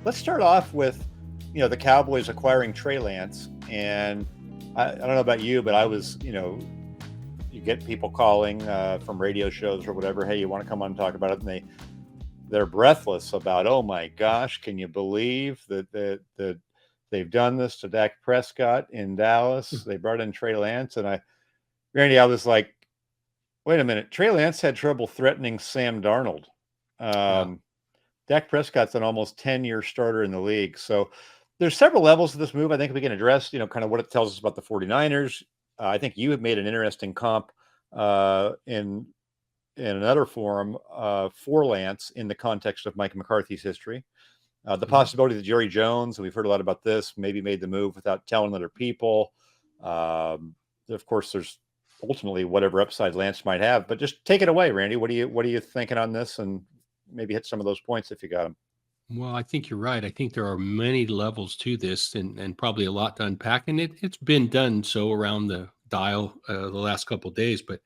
let's start off with, the Cowboys acquiring Trey Lance. And I don't know about you, but I was, you get people calling from radio shows or whatever. Hey, you want to come on and talk about it? And they're breathless about, oh my gosh, can you believe that they've done this to Dak Prescott in Dallas? They brought in Trey Lance. And Randy, I was like, wait a minute. Trey Lance had trouble threatening Sam Darnold. Dak Prescott's an almost 10-year starter in the league. So there's several levels of this move. I think we can address, kind of what it tells us about the 49ers. I think you have made an interesting comp in another forum for Lance in the context of Mike McCarthy's history. The possibility that Jerry Jones, and we've heard a lot about this, maybe made the move without telling other people. Of course, there's ultimately whatever upside Lance might have, but just take it away, Randy. What are you thinking on this, and maybe hit some of those points if you got them. Well, I think you're right. I think there are many levels to this, and probably a lot to unpack. And it's been done so around the dial the last couple of days. But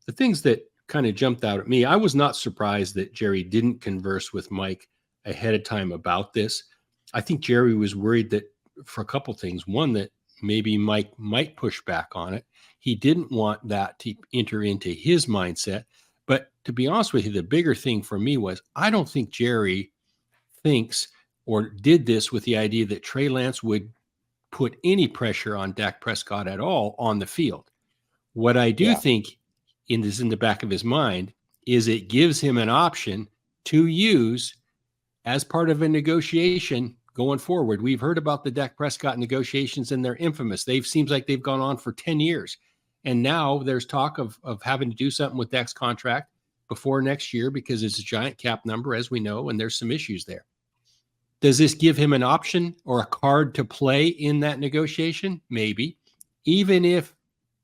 the things that kind of jumped out at me, I was not surprised that Jerry didn't converse with Mike ahead of time about this. I think Jerry was worried that for a couple of things. One, that maybe Mike might push back on it. He didn't want that to enter into his mindset. But to be honest with you, the bigger thing for me was I don't think Jerry thinks or did this with the idea that Trey Lance would put any pressure on Dak Prescott at all on the field. What I do think in the back of his mind is it gives him an option to use as part of a negotiation going forward. We've heard about the Dak Prescott negotiations, and they're infamous. Seems like they've gone on for 10 years. And now there's talk of having to do something with Dak's contract before next year because it's a giant cap number, as we know, and there's some issues there. Does this give him an option or a card to play in that negotiation? Maybe. Even if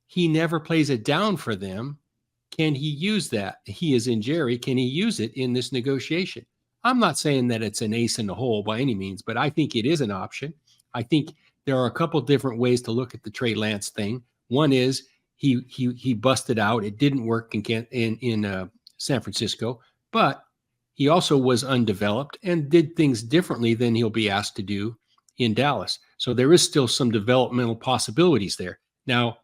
he never plays it down for them, can he use that? He is in Jerry. Can he use it in this negotiation? I'm not saying that it's an ace in the hole by any means, but I think it is an option. I think there are a couple different ways to look at the Trey Lance thing. One is he busted out. It didn't work in San Francisco, but he also was undeveloped and did things differently than he'll be asked to do in Dallas. So there is still some developmental possibilities there. Now,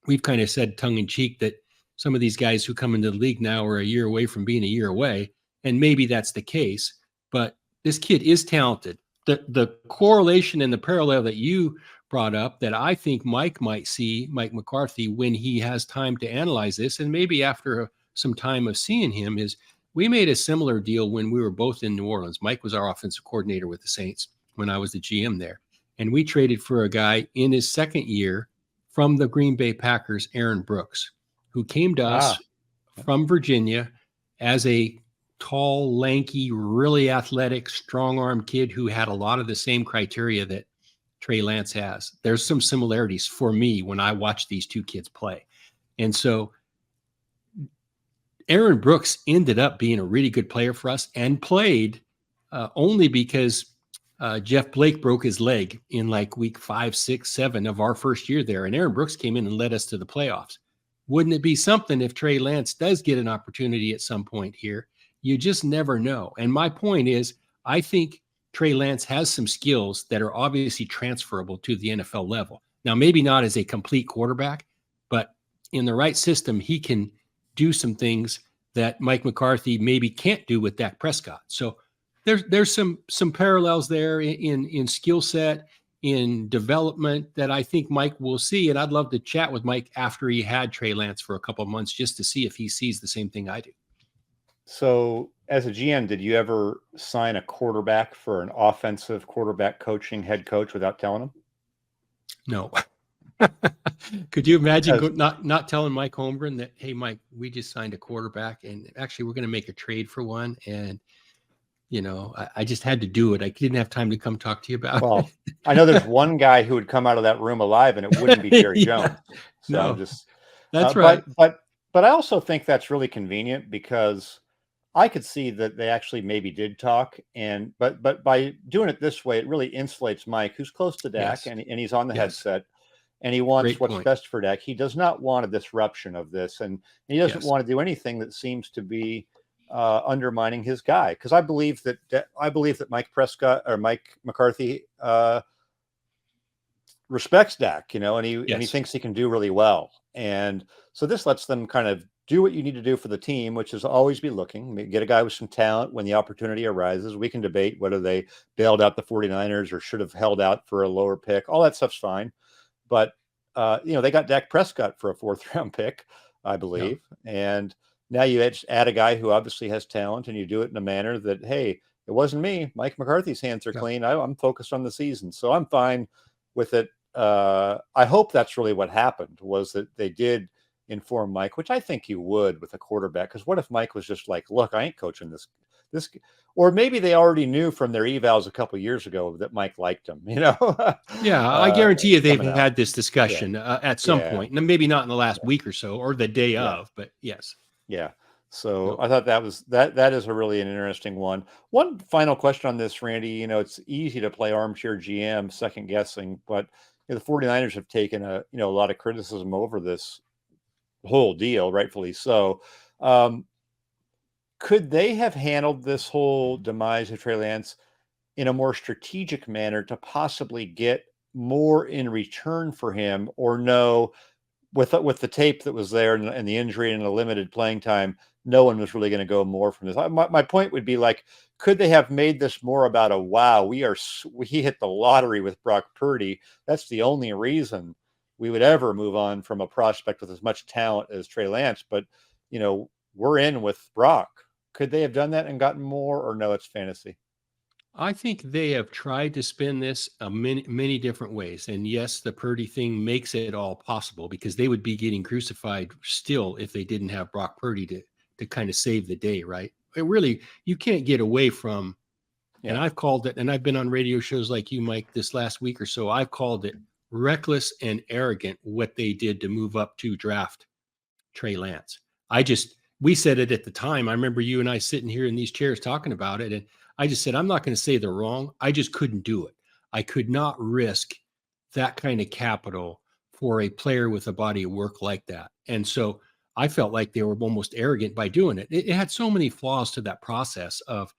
we've kind of said tongue-in-cheek that some of these guys who come into the league now are a year away from being a year away, and maybe that's the case. But this kid is talented. The correlation and the parallel that you brought up that I think Mike might see, Mike McCarthy, when he has time to analyze this, and maybe after some time of seeing him, is we made a similar deal when we were both in New Orleans. Mike was our offensive coordinator with the Saints when I was the GM there. And we traded for a guy in his second year from the Green Bay Packers, Aaron Brooks, who came to us from Virginia as a tall, lanky, really athletic, strong-armed kid who had a lot of the same criteria that Trey Lance has. There's some similarities for me when I watch these two kids play. And so Aaron Brooks ended up being a really good player for us and played only because Jeff Blake broke his leg in like week 5, 6, 7 of our first year there. And Aaron Brooks came in and led us to the playoffs. Wouldn't it be something if Trey Lance does get an opportunity at some point here? You just never know. And my point is, I think Trey Lance has some skills that are obviously transferable to the NFL level. Now, maybe not as a complete quarterback, but in the right system, he can do some things that Mike McCarthy maybe can't do with Dak Prescott. So there's some parallels there in skill set, in development that I think Mike will see. And I'd love to chat with Mike after he had Trey Lance for a couple of months just to see if he sees the same thing I do. So as a GM, did you ever sign a quarterback for an offensive quarterback coaching head coach without telling him? No. Could you imagine not telling Mike Holmgren that, hey, Mike, we just signed a quarterback and actually we're going to make a trade for one. And, I just had to do it. I didn't have time to come talk to you about it. I know there's one guy who would come out of that room alive and it wouldn't be Jerry Jones. So no, that's right. But I also think that's really convenient because I could see that they actually maybe did talk, but by doing it this way, it really insulates Mike, who's close to Dak, and he's on the headset, and he wants what's best for Dak. He does not want a disruption of this, and he doesn't want to do anything that seems to be undermining his guy. Because I believe that Mike McCarthy respects Dak, and he Yes. thinks he can do really well. And so this lets them kind of do what you need to do for the team, which is always be looking, get a guy with some talent when the opportunity arises. We can debate whether they bailed out the 49ers or should have held out for a lower pick. All that stuff's fine. But, they got Dak Prescott for a 4th-round pick, I believe. Yeah. And now you add a guy who obviously has talent, and you do it in a manner that, hey, it wasn't me. Mike McCarthy's hands are clean. I'm focused on the season. So I'm fine with it. I hope that's really what happened, was that they did inform Mike, which I think you would with a quarterback. Because what if Mike was just like, look, I ain't coaching this, or maybe they already knew from their evals a couple of years ago that Mike liked him, Yeah, I guarantee you they've had this discussion at some point, and maybe not in the last week or so, or the day of, but yes. Yeah. So I thought that is an interesting one. One final question on this, Randy. It's easy to play armchair GM, second guessing, but the 49ers have taken a lot of criticism over this whole deal, rightfully so. Could they have handled this whole demise of Trey Lance in a more strategic manner to possibly get more in return for him, or no? With the tape that was there and the injury and the limited playing time, no one was really going to go more from this. My point would be, like, could they have made this more about he hit the lottery with Brock Purdy? That's the only reason we would ever move on from a prospect with as much talent as Trey Lance. But, we're in with Brock. Could they have done that and gotten more, or no, it's fantasy? I think they have tried to spin this many different ways. And yes, the Purdy thing makes it all possible, because they would be getting crucified still if they didn't have Brock Purdy to kind of save the day, right? It really, you can't get away from, and I've called it, and I've been on radio shows like you, Mike, this last week or so, I've called it reckless and arrogant what they did to move up to draft Trey Lance. We said it at the time. I remember you and I sitting here in these chairs talking about it, and I just said, I'm not going to say they're wrong. I just couldn't do it. I could not risk that kind of capital for a player with a body of work like that. And so I felt like they were almost arrogant by doing it. It had so many flaws to that process of,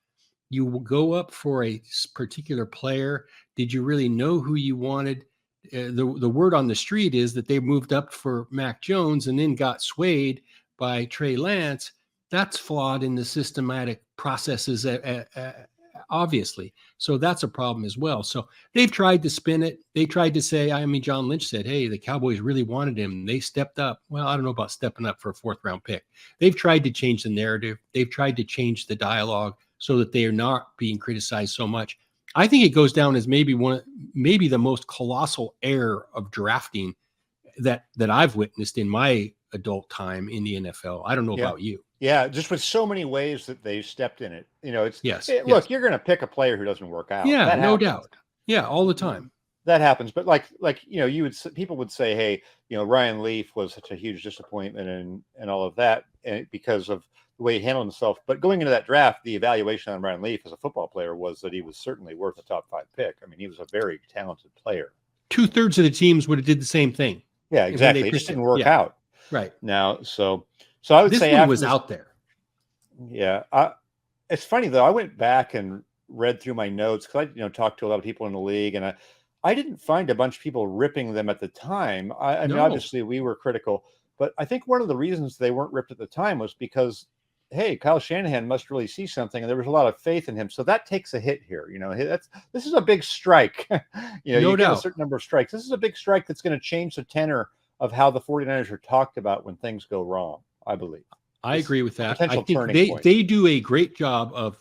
you go up for a particular player. Did you really know who you wanted? The word on the street is that they moved up for Mac Jones and then got swayed by Trey Lance. That's flawed in the systematic processes, obviously. So that's a problem as well. So they've tried to spin it. They tried to say, John Lynch said, hey, the Cowboys really wanted him. They stepped up. Well, I don't know about stepping up for a 4th-round pick. They've tried to change the narrative. They've tried to change the dialogue so that they are not being criticized so much. I think it goes down as maybe the most colossal error of drafting that I've witnessed in my adult time in the NFL. I don't know about you. Yeah, just with so many ways that they stepped in it. It's look, you're going to pick a player who doesn't work out. Yeah, no doubt. Yeah, all the time. That happens. But people would say, hey, Ryan Leaf was such a huge disappointment and all of that, and because of the way he handled himself. But going into that draft, the evaluation on Ryan Leaf as a football player was that he was certainly worth a top 5 pick. He was a very talented player. 2/3 of the teams would have did the same thing. Yeah, exactly. It just didn't work out. Right. Now, so I would say this one was out there. Yeah. It's funny, though. I went back and read through my notes because I talked to a lot of people in the league, and I didn't find a bunch of people ripping them at the time. I mean, obviously we were critical, but I think one of the reasons they weren't ripped at the time was because, hey, Kyle Shanahan must really see something, and there was a lot of faith in him. So that takes a hit here. This is a big strike. You get a certain number of strikes. This is a big strike that's going to change the tenor of how the 49ers are talked about when things go wrong, I believe. I agree with that. I think they do a great job of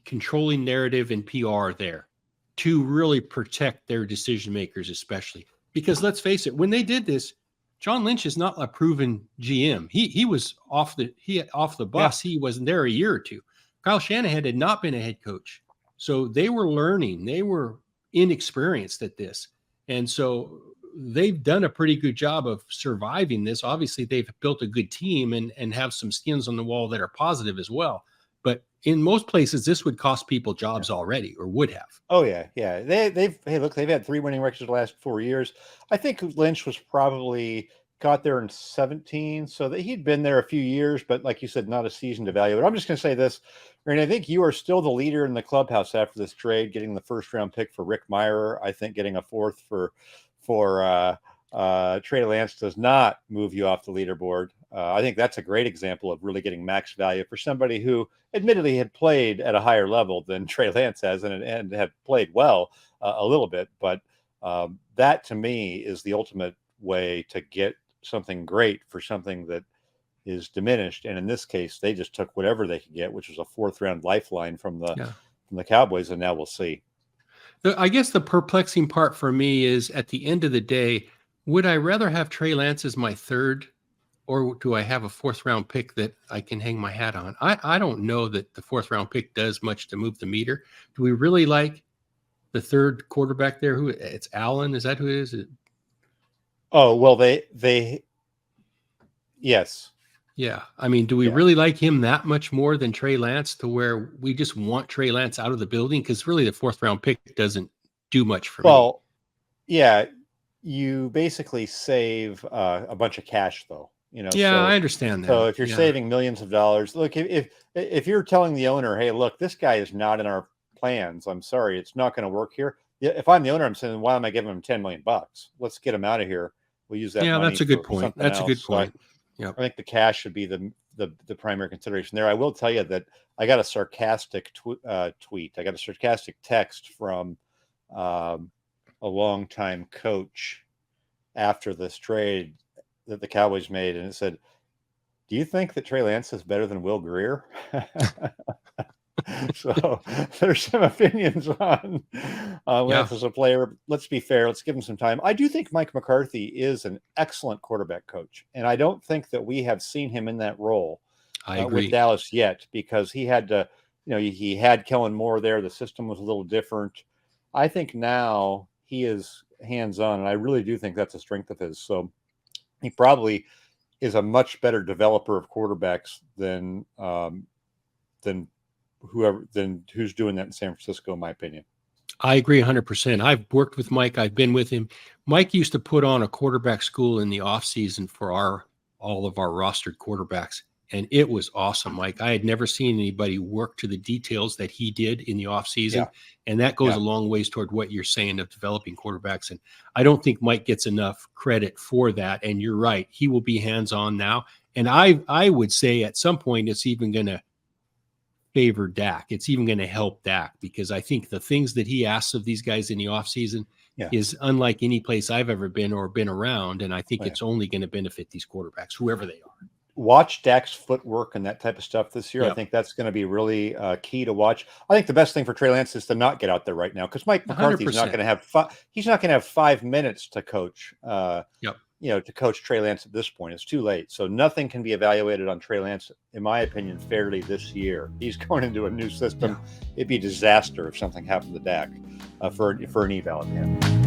controlling narrative and PR there to really protect their decision makers, especially because let's face it, when they did this, John Lynch is not a proven GM. He was off the bus. Yeah. He wasn't there a year or two. Kyle Shanahan had not been a head coach, so they were learning. They were inexperienced at this, and so they've done a pretty good job of surviving this. Obviously, they've built a good team and have some skins on the wall that are positive as well. But in most places, this would cost people jobs already, or would have. Oh yeah. They've had 3 winning records the last 4 years. I think Lynch was probably got there in 17, so that he'd been there a few years, but like you said, not a seasoned evaluator. I'm just going to say this, Randy, I think you are still the leader in the clubhouse after this trade, getting the first round pick for Rick Meyer. I think getting a fourth for Trey Lance does not move you off the leaderboard. I think that's a great example of really getting max value for somebody who admittedly had played at a higher level than Trey Lance has and had played well a little bit. But that to me is the ultimate way to get something great for something that is diminished. And in this case, they just took whatever they could get, which was a fourth round lifeline from the Cowboys. And now we'll see. I guess the perplexing part for me is at the end of the day, would I rather have Trey Lance as my third, or do I have a fourth round pick that I can hang my hat on? I don't know that the fourth round pick does much to move the meter. Do we really like the third quarterback there? Who it's Allen? Is that who it is? Oh, well, they yes. Yeah. I mean, do we really like him that much more than Trey Lance to where we just want Trey Lance out of the building? Because really the fourth round pick doesn't do much for me. Well, yeah, you basically save a bunch of cash, though. Yeah, so, I understand that. So if you're saving millions of dollars, look, if you're telling the owner, hey, look, this guy is not in our plans, I'm sorry, it's not going to work here. If I'm the owner, I'm saying, why am I giving him $10 million? Let's get him out of here. We'll use that. Yeah, that's a good point. That's a good point. Yeah, I think the cash should be the primary consideration there. I will tell you that I got a sarcastic tweet. I got a sarcastic text from a longtime coach after this trade that the Cowboys made, and it said, "Do you think that Trey Lance is better than Will Grier?" So there's some opinions on Lance as a player. Let's be fair. Let's give him some time. I do think Mike McCarthy is an excellent quarterback coach, and I don't think that we have seen him in that role with Dallas yet, because he had to, he had Kellen Moore there. The system was a little different. I think now he is hands-on, and I really do think that's a strength of his. So he probably is a much better developer of quarterbacks than who's doing that in San Francisco, in my opinion. I agree 100%. I've worked with Mike. I've been with him. Mike used to put on a quarterback school in the off season for all of our rostered quarterbacks. And it was awesome, Mike. I had never seen anybody work to the details that he did in the off season. Yeah. And that goes a long ways toward what you're saying of developing quarterbacks. And I don't think Mike gets enough credit for that. And you're right. He will be hands-on now. And I would say at some point, it's even going to favor Dak. It's even going to help Dak, because I think the things that he asks of these guys in the offseason is unlike any place I've ever been or been around. And I think it's only going to benefit these quarterbacks, whoever they are. Watch Dak's footwork and that type of stuff this year. I think that's going to be really key to watch. I think the best thing for Trey Lance is to not get out there right now, because Mike McCarthy's 100%. Not going to have he's not going to have 5 minutes to coach. To coach Trey Lance at this point. It's too late. So nothing can be evaluated on Trey Lance, in my opinion, fairly this year. He's going into a new system. It'd be a disaster if something happened to Dak for an eval at the end.